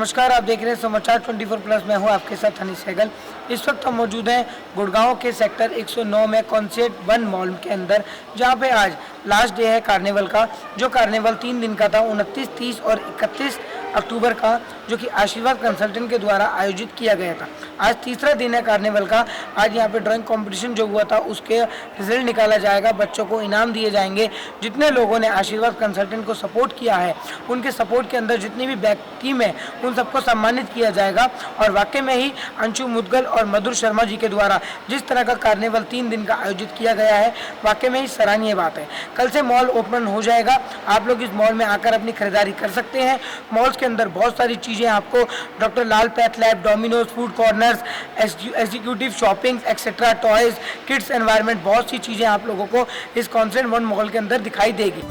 नमस्कार, आप देख रहे हैं समाचार 24+ में हूं आपके साथ हनी सहगल। इस वक्त हम मौजूद हैं गुड़गांव के सेक्टर 109 में कॉन्सेप्ट 1 मॉल के अंदर, जहां पे आज लास्ट डे है कार्निवल का। जो कार्निवल 3 दिन का था, 29, 30 और 31 अक्टूबर का, जो कि आशीर्वाद कंसल्टेंट के द्वारा आयोजित किया गया था। आज तीसरा दिन है कार्निवल का। आज यहाँ पे ड्राइंग कंपटीशन जो हुआ था उसके रिजल्ट निकाला जाएगा, बच्चों को इनाम दिए जाएंगे। जितने लोगों ने आशीर्वाद कंसल्टेंट को सपोर्ट किया है, उनके सपोर्ट के अंदर जितनी भी बैक टीम है उन सबको सम्मानित किया जाएगा। और वाकई में ही अंशु मुदगल और मधुर शर्मा जी के द्वारा जिस तरह का कार्निवल 3 दिन का आयोजित किया गया है, वाकई में ही सराहनीय बात है। कल से मॉल ओपन हो जाएगा, आप लोग इस मॉल में आकर अपनी खरीदारी कर सकते हैं। मॉल्स के अंदर बहुत सारी चीज़ें आपको doctor Lal path labs, Domino's, food corners, executive shopping etcetera, toys, kids environment, बहुत सी चीज़ें आप लोगों को इस कॉन्सेप्ट 1 मॉल के अंदर दिखाई देगी।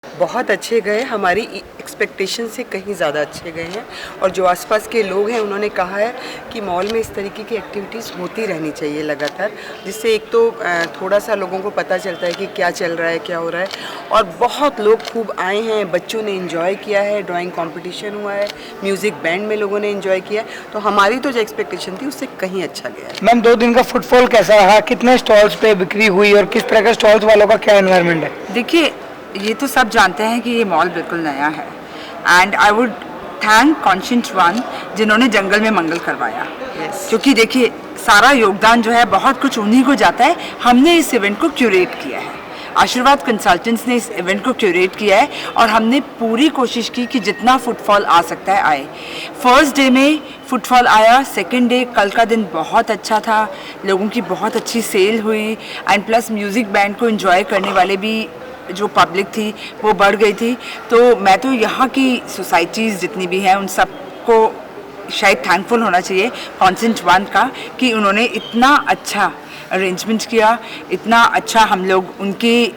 बहुत अच्छे गए, हमारी एक्सपेक्टेशन से कहीं ज़्यादा अच्छे गए हैं। और जो आसपास के लोग हैं उन्होंने कहा है कि मॉल में इस तरीके की एक्टिविटीज़ होती रहनी चाहिए लगातार, जिससे एक तो थोड़ा सा लोगों को पता चलता है कि क्या चल रहा है, क्या हो रहा है। और बहुत लोग खूब आए हैं, बच्चों ने एंजॉय किया है, ड्राइंग कंपटीशन हुआ है, म्यूज़िक बैंड में लोगों ने एंजॉय किया। तो हमारी तो जो एक्सपेक्टेशन थी उससे कहीं अच्छा गया है। मैम, 2 दिन का फुटफॉल कैसा रहा? कितने स्टॉल्स पे बिक्री हुई और किस तरह का स्टॉल्स वालों का क्या एनवायरनमेंट है? देखिए, ये तो सब जानते हैं कि ये मॉल बिल्कुल नया है। And I would thank conscious one जिन्होंने जंगल में मंगल करवाया। क्योंकि देखिए, सारा योगदान जो है बहुत कुछ उन्हीं को जाता है। हमने इस इवेंट को क्यूरेट किया है, आशीर्वाद कंसल्टेंट्स ने इस इवेंट को क्यूरेट किया है और हमने पूरी कोशिश की कि जितना फुटफॉल आ सकता है आए। फर्स्ट डे में फुटफॉल आया, सेकेंड डे कल का दिन बहुत अच्छा था, लोगों की बहुत अच्छी सेल हुई। एंड प्लस म्यूज़िक बैंड को एंजॉय करने वाले भी जो पब्लिक थी वो बढ़ गई थी। तो मैं तो यहाँ की सोसाइटीज़ जितनी भी हैं उन सबको शायद थैंकफुल होना चाहिए कॉन्सेप्ट 1 का, कि उन्होंने इतना अच्छा अरेंजमेंट किया, इतना अच्छा हम लोग उनकी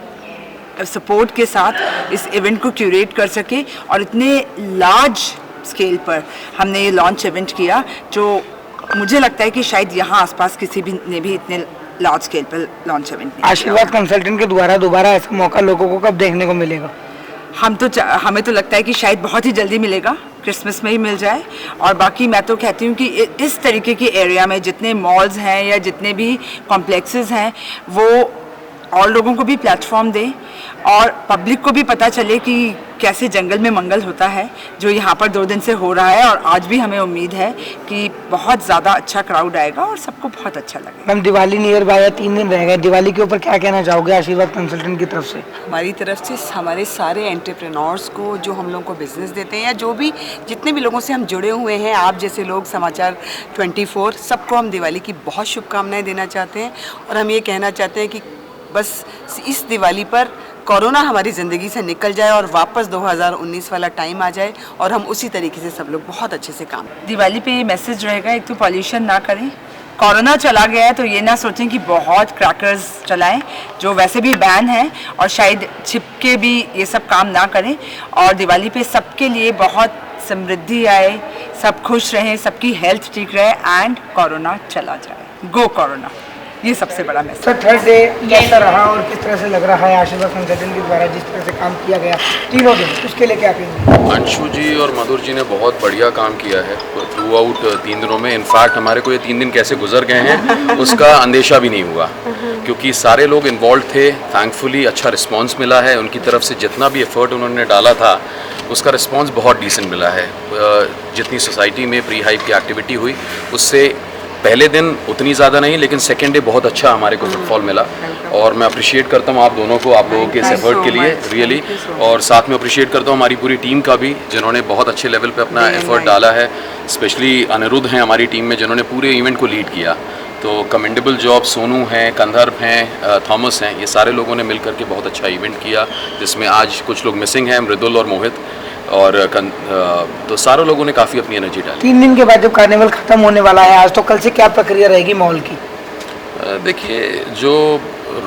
सपोर्ट के साथ इस इवेंट को क्यूरेट कर सके। और इतने लार्ज स्केल पर हमने ये लॉन्च इवेंट किया, जो मुझे लगता है कि शायद यहाँ आसपास किसी भी ने भी इतने लार्ज स्केल पर लॉन्च इवेंट नहीं। आशीर्वाद कंसल्टेंट के द्वारा दोबारा ऐसा मौका लोगों को कब देखने को मिलेगा? हमें तो लगता है कि शायद बहुत ही जल्दी मिलेगा, क्रिसमस में ही मिल जाए। और बाकी मैं तो कहती हूँ कि इस तरीके के एरिया में जितने मॉल्स हैं या जितने भी कॉम्प्लेक्सेस हैं, वो और लोगों को भी प्लेटफॉर्म दें और पब्लिक को भी पता चले कि कैसे जंगल में मंगल होता है, जो यहाँ पर 2 दिन से हो रहा है। और आज भी हमें उम्मीद है कि बहुत ज़्यादा अच्छा क्राउड आएगा और सबको बहुत अच्छा लगेगा। मैम, दिवाली नियर बाय 3 दिन रह गए, दिवाली के ऊपर क्या कहना चाहोगे आशीर्वाद कंसल्टेंट की तरफ से? हमारी तरफ से हमारे सारे एंटरप्रेन्योर्स को, जो हम लोगों को बिज़नेस देते हैं या जो भी जितने भी लोगों से हम जुड़े हुए हैं, आप जैसे लोग, समाचार 24, सबको हम दिवाली की बहुत शुभकामनाएँ देना चाहते हैं। और हम ये कहना चाहते हैं कि बस इस दिवाली पर कोरोना हमारी ज़िंदगी से निकल जाए और वापस 2019 वाला टाइम आ जाए और हम उसी तरीके से सब लोग बहुत अच्छे से काम। दिवाली पे ये मैसेज रहेगा, एक तो पॉल्यूशन ना करें, कोरोना चला गया है तो ये ना सोचें कि बहुत क्रैकर्स चलाएं जो वैसे भी बैन है, और शायद छिप के भी ये सब काम ना करें। और दिवाली पे सबके लिए बहुत समृद्धि आए, सब खुश रहें, सबकी हेल्थ ठीक रहे एंड कोरोना चला जाए। गो कोरोना, ये सबसे बड़ा मैसेज। सर, थर्ड डे कैसा रहा और किस तरह से लग रहा है आशीर्वाद कंसल्टेंट के द्वारा जिस तरह से काम किया गया 3 दिन, उसके लिए क्या कहेंगे? अंशु जी और मधुर जी ने बहुत बढ़िया काम किया है थ्रू आउट 3 दिनों में। इनफैक्ट हमारे को ये 3 दिन कैसे गुजर गए हैं उसका अंदेशा भी नहीं हुआ, क्योंकि सारे लोग इन्वॉल्व थे। थैंकफुली अच्छा रिस्पांस मिला है उनकी तरफ से, जितना भी एफर्ट उन्होंने डाला था उसका रिस्पांस बहुत डिसेंट मिला है। जितनी सोसाइटी में प्री हाइप की एक्टिविटी हुई उससे पहले दिन उतनी ज़्यादा नहीं, लेकिन सेकेंड डे बहुत अच्छा हमारे को फुटफॉल मिला। और मैं अप्रिशिएट करता हूँ आप दोनों को, आप लोगों के इस एफर्ट के लिए रियली। और साथ में अप्रिशिएट करता हूँ हमारी पूरी टीम का भी, जिन्होंने बहुत अच्छे लेवल पे अपना एफर्ट डाला है। स्पेशली अनिरुद्ध हैं हमारी टीम में, जिन्होंने पूरे इवेंट को लीड किया। तो कमेंडेबल जॉब सोनू हैं, कंधर्प हैं, थॉमस हैं, ये सारे लोगों ने मिलकर के बहुत अच्छा इवेंट किया, जिसमें आज कुछ लोग मिसिंग हैं, मृदुल और मोहित, और तो सारे लोगों ने काफ़ी अपनी एनर्जी डाली। 3 दिन के बाद जब कार्निवल ख़त्म होने वाला है आज, तो कल से क्या प्रक्रिया रहेगी मॉल की? देखिए, जो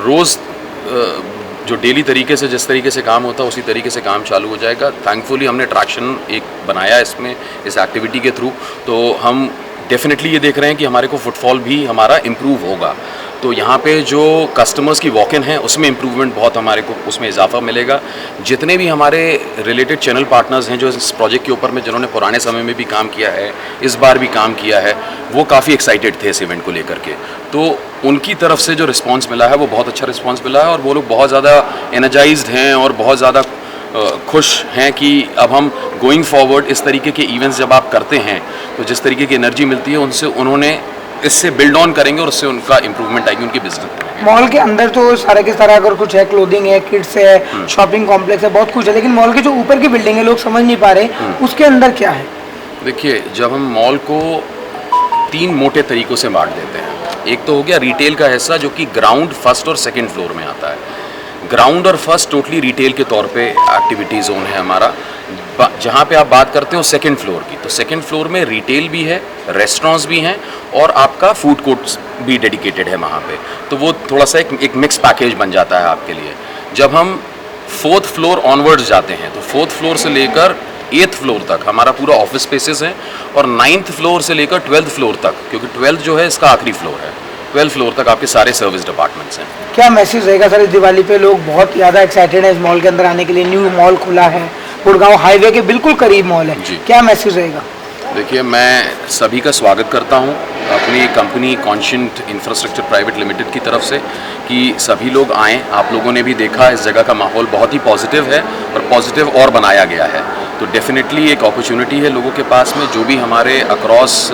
रोज़ जो डेली तरीके से जिस तरीके से काम होता है उसी तरीके से काम चालू हो जाएगा। थैंकफुली हमने ट्रैक्शन एक बनाया इसमें, इस एक्टिविटी के थ्रू, तो हम डेफिनेटली ये देख रहे हैं कि हमारे को फुटफॉल भी हमारा इम्प्रूव होगा। तो यहाँ पे जो कस्टमर्स की वॉक इन है उसमें इम्प्रूवमेंट बहुत हमारे को उसमें इजाफा मिलेगा। जितने भी हमारे रिलेटेड चैनल पार्टनर्स हैं जो इस प्रोजेक्ट के ऊपर में जिन्होंने पुराने समय में भी काम किया है, इस बार भी काम किया है, वो काफ़ी एक्साइटेड थे इस इवेंट को लेकर के। तो उनकी तरफ से जो रिस्पांस मिला है वो बहुत अच्छा रिस्पांस मिला है और वो लोग बहुत ज़्यादा एनर्जाइज्ड हैं और बहुत ज़्यादा खुश हैं कि अब हम गोइंग फॉरवर्ड इस तरीके के इवेंट्स जब आप करते हैं तो जिस तरीके की एनर्जी मिलती है उनसे उन्होंने इससे बिल्ड ऑन करेंगे और उससे उनका इम्प्रूवमेंट आएगी उनकी बिजनेस। मॉल के अंदर तो सारे के सारा अगर कुछ है, क्लोथिंग है, किड्स है, शॉपिंग कॉम्प्लेक्स है, बहुत कुछ है, लेकिन मॉल के जो ऊपर की बिल्डिंग है लोग समझ नहीं पा रहे उसके अंदर क्या है। देखिए, जब हम मॉल को 3 मोटे तरीक़ों से बांट देते हैं, एक तो हो गया रिटेल का हिस्सा जो कि ग्राउंड, फर्स्ट और सेकंड फ्लोर में आता है। ग्राउंड और फर्स्ट टोटली रिटेल के तौर पे एक्टिविटी जोन है हमारा। जहाँ पे आप बात करते हो सेकंड फ्लोर की, तो सेकंड फ्लोर में रिटेल भी है, रेस्टोरेंट्स भी हैं और आपका फूड कोर्ट्स भी डेडिकेटेड है वहाँ पे। तो वो थोड़ा सा एक मिक्स पैकेज बन जाता है आपके लिए। जब हम 4th फ्लोर ऑनवर्ड्स जाते हैं तो 4th फ्लोर से लेकर 8th फ्लोर तक हमारा पूरा ऑफिस स्पेसेस है और 9th फ्लोर से लेकर 12th फ्लोर तक, क्योंकि 12th जो है इसका आखिरी फ्लोर है, 12th फ्लोर तक आपके सारे सर्विस डिपार्टमेंट्स हैं। क्या मैसेज रहेगा सर इस दिवाली पे? लोग बहुत ज़्यादा एक्साइटेड है इस मॉल के अंदर आने के लिए। न्यू मॉल खुला है, गुड़गांव हाईवे के बिल्कुल करीब मॉल है, क्या मैसेज रहेगा? देखिए, मैं सभी का स्वागत करता हूं अपनी company conscient infrastructure private limited की तरफ से कि सभी लोग आएँ। आप लोगों ने भी देखा इस जगह का माहौल बहुत ही पॉजिटिव है और पॉजिटिव और बनाया गया है। तो डेफिनेटली एक अपॉर्चुनिटी है लोगों के पास में, जो भी हमारे अक्रॉस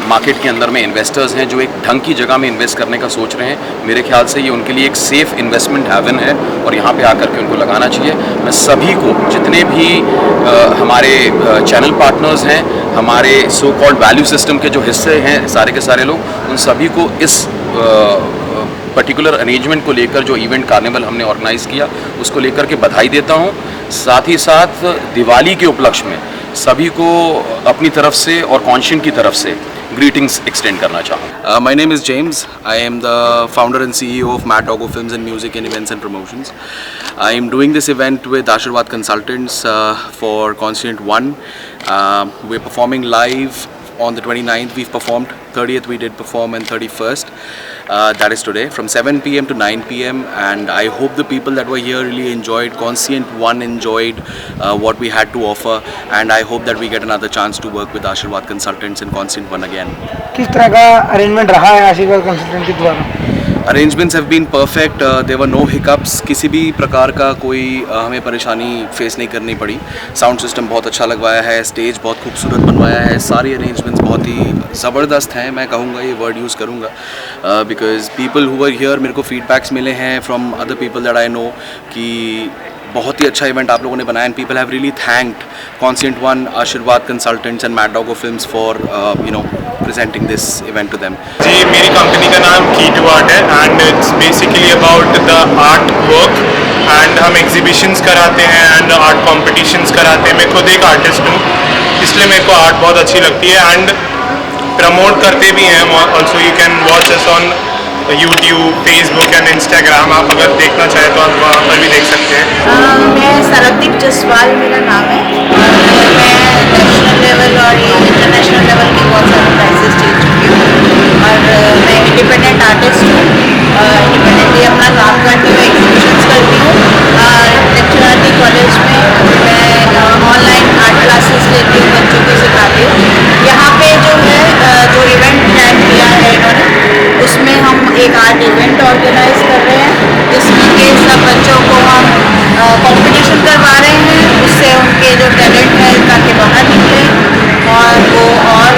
मार्केट के अंदर में इन्वेस्टर्स हैं जो एक ढंग की जगह में इन्वेस्ट करने का सोच रहे हैं। मेरे ख्याल से ये उनके लिए एक सेफ़ इन्वेस्टमेंट हेवन है और यहाँ पे आकर के उनको लगाना चाहिए। मैं सभी को, जितने भी हमारे चैनल पार्टनर्स हैं, हमारे सो कॉल्ड वैल्यू सिस्टम के जो हिस्से हैं सारे के सारे लोग, उन सभी को इस पर्टिकुलर अरेंजमेंट को लेकर जो इवेंट कार्निवल हमने ऑर्गेनाइज़ किया उसको लेकर के बधाई देता हूँ। साथ ही साथ दिवाली के उपलक्ष्य में सभी को अपनी तरफ से और कॉन्शियंट की तरफ से greetings extend करना चाहूँ। My name is James. I am the founder and CEO of Mad Doggo Films and Music and Events and Promotions. I am doing this event with Ashirwad Consultants for Conscient 1. We're performing live on the 29th. We've performed, 30th we did perform, and 31st. That is today from 7 p.m. to 9 p.m. and I hope the people that were here really enjoyed. Conscient 1 enjoyed what we had to offer, and I hope that we get another chance to work with Ashirwad Consultants and Conscient 1 again. किस तरह का arrangement रहा है आशीर्वाद consultant के द्वारा? Arrangements have been perfect. There were no hiccups. किसी भी प्रकार का कोई हमें परेशानी फेस नहीं करनी पड़ी। साउंड सिस्टम बहुत अच्छा लगवाया है, स्टेज बहुत खूबसूरत बनवाया है, सारी अरेंजमेंट्स बहुत ही ज़बरदस्त हैं। मैं कहूँगा, ये वर्ड यूज़ करूँगा, because people who were here, मेरे को फीडबैक्स मिले हैं from other people that I know कि बहुत ही अच्छा इवेंट आप लोगों ने बनाया, and people have really thanked Conscient 1, आशीर्वाद consultants and mad Doggo films for presenting this event to them. जी, मेरी कंपनी का नाम की टू आर्ट है and it's basically about the art work, and हम एग्जीबिशंस कराते हैं एंड आर्ट कॉम्पिटिशन्स कराते हैं। मैं खुद एक आर्टिस्ट हूँ, इसलिए मेरे को आर्ट बहुत अच्छी लगती है एंड प्रमोट करते भी हैं। Also you can watch us on YouTube, Facebook and Instagram. आप अगर देखना चाहें तो आप वहाँ पर भी देख सकते हैं। मैं सरबदीप जसवाल मेरा नाम है और मैं नेशनल लेवल और इंटरनेशनल लेवल की बहुत सारे प्राइजेस जीत चुकी हूँ और मैं इंडिपेंडेंट आर्टिस्ट हूँ। इंडिपेंडेंटली अपना काम करती हूँ, एग्जीबिशंस करती हूँ। लेक्चराती कॉलेज में मैं ऑनलाइन आर्ट क्लासेस लेती हूँ, बच्चों को सिखाती हूँ। यहाँ पे जो है जो इवेंट प्लान किया है इन्होंने, उसमें हम एक आर्ट इवेंट ऑर्गेनाइज कर रहे हैं जिसमें के सब बच्चों को हम कंपटीशन करवा रहे हैं, उससे उनके जो टैलेंट है ताकि बाहर निकले और वो और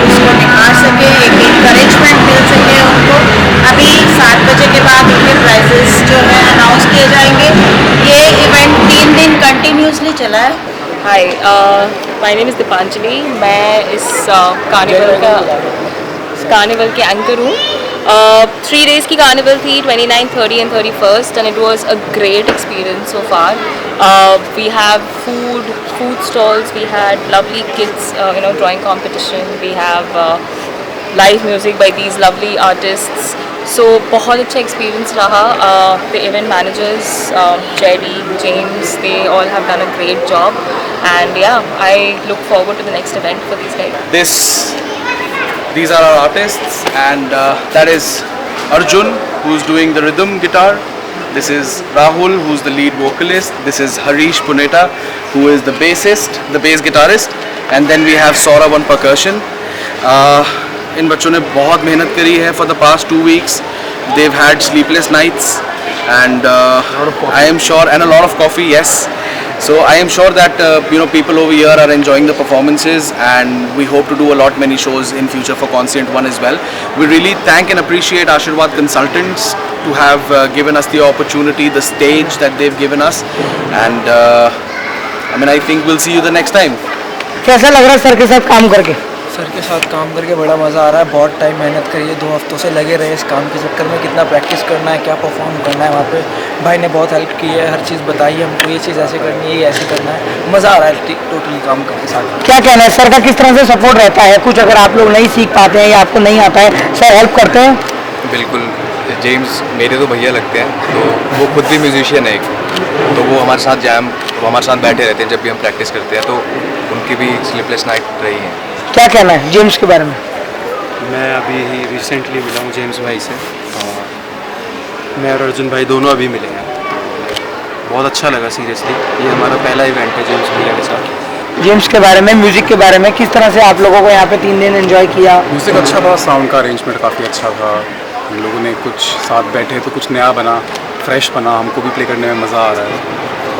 उसको निखार सके, एक इंकरेजमेंट मिल सके उनको। अभी 7 बजे के बाद उनके प्राइजेस जो है अनाउंस किए जाएंगे। ये इवेंट 3 दिन कंटिन्यूसली चला है। हाय, माय नेम इज़ दीपांजलि। मैं इस कार्निवल का कार्निवल के एंकर हूँ। 3 days की कार्निवल थी, 29, 30 and 31st, and it was a great experience so far. We have food stalls, we had lovely kids, drawing competition, we have live music by these lovely artists. So बहुत अच्छा experience रहा. The event managers, Jerry, James, they all have done a great job, and yeah, I look forward to the next event for these guys. These are our artists, and that is Arjun, who's doing the rhythm guitar. This is Rahul, who's the lead vocalist. This is Harish Puneta, who is the bassist, the bass guitarist, and then we have Saurabh on percussion. इन बच्चों ने बहुत मेहनत करी है for the past 2 weeks. They've had sleepless nights, and I am sure, and a lot of coffee, yes. So I am sure that people over here are enjoying the performances, and we hope to do many shows in future for Conscient 1 as well. We really thank and appreciate Ashirwad Consultants to have given us the opportunity, the stage that they've given us, and I think we'll see you the next time. कैसा लग रहा है sir के साथ काम करके? Sir के साथ काम करके बड़ा मज़ा आ रहा है। बहुत टाइम मेहनत करी है, 2 हफ्तों से लगे रहे इस काम के चक्कर में। कितना प्रैक्टिस करना है, क्या परफॉर्म करना है, वहाँ पे भाई ने बहुत हेल्प की है, हर चीज़ बताई है हमको, ये चीज़ ऐसे करनी है, ये ऐसे करना है। मज़ा आ रहा है टोटली काम करके साथ। क्या कहना है सर का, किस तरह से सपोर्ट रहता है? कुछ अगर आप लोग नहीं सीख पाते हैं या आपको नहीं आता है, सर हेल्प करते हैं? बिल्कुल, जेम्स मेरे तो भैया लगते हैं, तो वो खुद भी म्यूजिशियन है, तो वो हमारे साथ बैठे रहते हैं जब भी हम प्रैक्टिस करते हैं, तो उनकी भी स्लीपलेस नाइट रही है। क्या कहना है जेम्स के बारे में? मैं अभी ही रिसेंटली मिला हूँ जेम्स भाई से, मैं और अर्जुन भाई दोनों अभी मिले हैं। बहुत अच्छा लगा सीरियसली, ये हमारा पहला इवेंट है जेम्स भैया के साथ। जेम्स के बारे में, म्यूजिक के बारे में, किस तरह से आप लोगों को यहाँ पे 3 दिन एंजॉय किया? म्यूज़िक अच्छा था, साउंड का अरेंजमेंट काफ़ी अच्छा था, हम लोगों ने कुछ साथ बैठे तो कुछ नया बना, फ्रेश बना, हमको भी प्ले करने में मज़ा आ रहा है,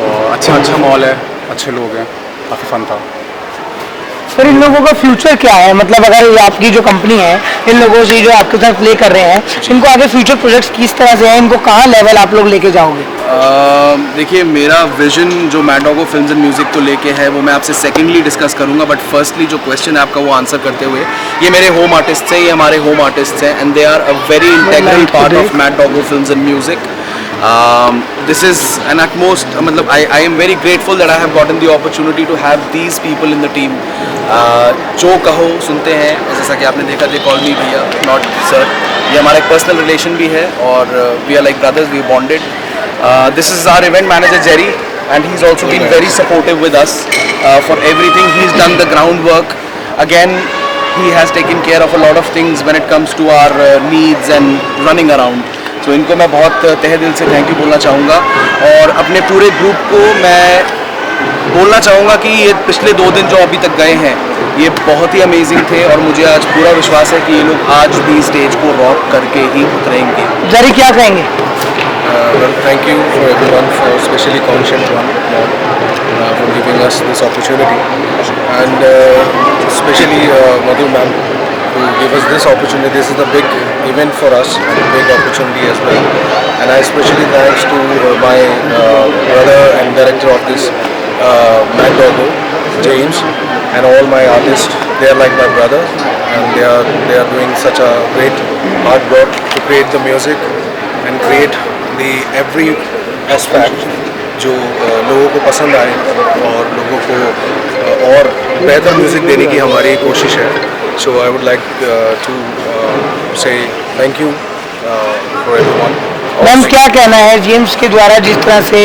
और अच्छा मॉल है, अच्छे लोग हैं, काफ़ी फन था। सर इन लोगों का फ्यूचर क्या है? मतलब अगर आपकी जो कंपनी है, इन लोगों से जो आपके साथ प्ले कर रहे हैं, इनको आगे फ्यूचर प्रोजेक्ट्स किस तरह से हैं, इनको कहाँ लेवल आप लोग लेके जाओगे? देखिए, मेरा विजन जो mad Dog Films and music को लेके है वो मैं आपसे सेकेंडली डिस्कस करूंगा, बट फर्स्टली जो क्वेश्चन है आपका वो आंसर करते हुए, ये मेरे होम आर्टिस्ट हैं, ये हमारे होम आर्टिस्ट हैं, and they are a very integral part of Mad Dog Films and music. This is an utmost, मतलब I am very grateful that I have gotten the opportunity to have these people in the team. जो कहो सुनते हैं, जैसा कि आपने देखा, they call me भैया, not sir. ये हमारा एक पर्सनल रिलेशन भी है, और we are like brothers, we bonded. This is our event manager Jerry, and he's also been very supportive with us for everything. He's done the groundwork. Again, he has taken care of a lot of things when it comes to our needs and running around. तो इनको मैं बहुत तहे दिल से thank you बोलना चाहूँगा, और अपने पूरे ग्रुप को मैं बोलना चाहूँगा कि ये पिछले 2 दिन जो अभी तक गए हैं, ये बहुत ही अमेजिंग थे, और मुझे आज पूरा विश्वास है कि ये लोग आज भी स्टेज को रॉक करके ही उतरेंगे. जरी क्या कहेंगे? Thank you for everyone, for especially Conscient 1 for giving us this opportunity, and especially Madhu ma'am who gave us this opportunity. This is a big event for us and a big opportunity as well, and I especially thanks to my brother and director of this Mad Doggo, James, and all my artists. They are like my brother, and they are doing such a great hard work to create the music and create the every aspect जो लोगों को पसंद आए, और लोगों को और बेहतर म्यूज़िक देने की हमारी कोशिश है. So I would like to say thank you for everyone. Ma'am क्या कहना है जेम्स के द्वारा जिस तरह से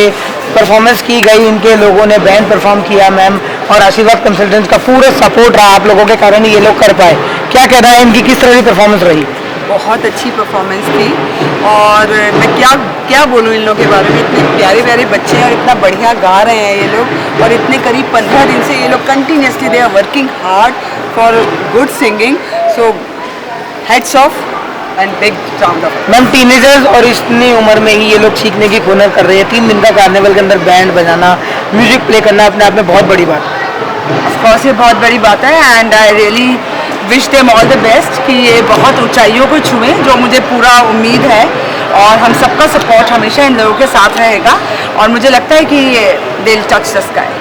परफॉर्मेंस की गई, इनके लोगों ने बैंड परफॉर्म किया मैम, और आशीर्वाद कंसल्टेंट्स का पूरा सपोर्ट रहा आप लोगों के कारण ये लोग कर पाए, क्या कहना है इनकी, किस तरह की परफॉर्मेंस रही? बहुत अच्छी परफॉर्मेंस थी, और मैं क्या बोलूँ इन लोगों के बारे में. इतने प्यारे प्यारे बच्चे हैं, और इतना बढ़िया गा रहे हैं ये लोग, और इतने करीब 15 दिन से ये लोग continuously they are working hard for good singing. So hats off and big round of. Ma'am teenagers और इतनी उम्र में ही ये लोग सीखने की हुनर कर रहे हैं. 3 दिन का कार्निवल के अंदर बैंड बजाना, म्यूजिक प्ले करना अपने आप में बहुत बड़ी बात है. ऑफकोर्स ये बहुत बड़ी बात है, and I really wish them all the best कि ये बहुत ऊंचाइयों को छुएं, जो मुझे पूरा उम्मीद है, और हम सबका सपोर्ट हमेशा इन लोगों के साथ रहेगा, और मुझे लगता है कि they will touch the sky.